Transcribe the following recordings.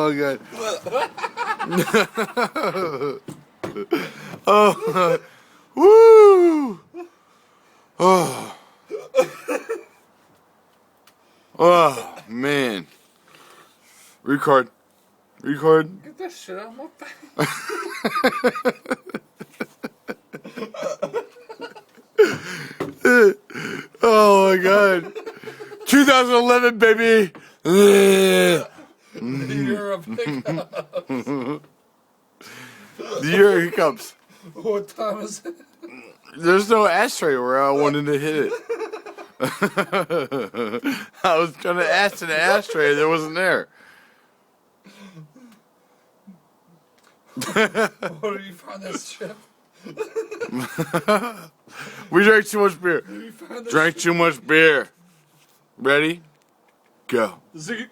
Oh god. Oh. Woo. Oh. Oh man. Record. Get that shit out of my face. Oh my god. 2011, baby. The year of hiccups. The year of hiccups. What time is it? There's no ashtray where I wanted to hit it. I was trying to ask to the ashtray, there wasn't there. Where do you find this chip? We drank too much beer. Where do you find this Drank too much beer. Ready? Go. Zig-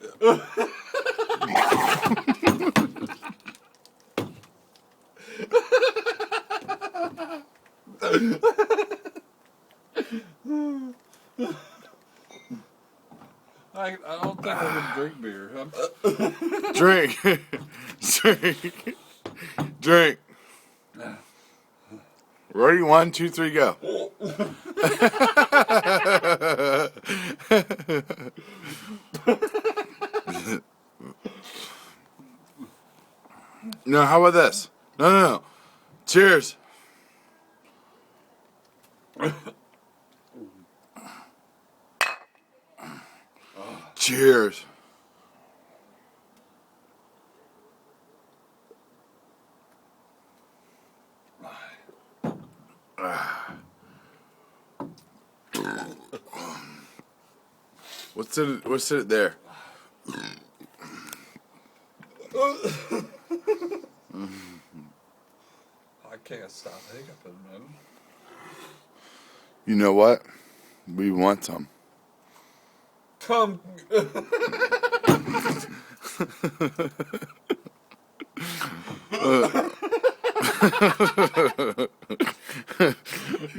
I don't think I can drink beer. Drink. Drink. Ready? 1, 2, 3, go. No, how about this? No. Cheers. Cheers. What's it there? I can't stop hiccuping, man. You know what? We want some. Come.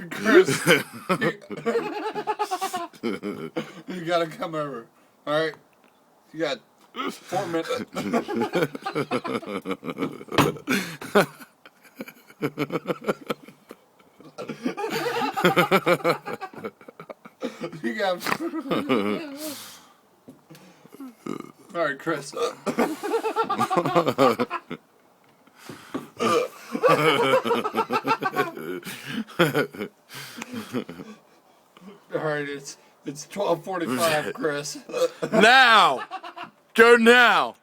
Chris, you gotta come over. All right, you got 4 minutes. You got. All right, Chris. All right, it's 12:45, Chris. Now! Go now!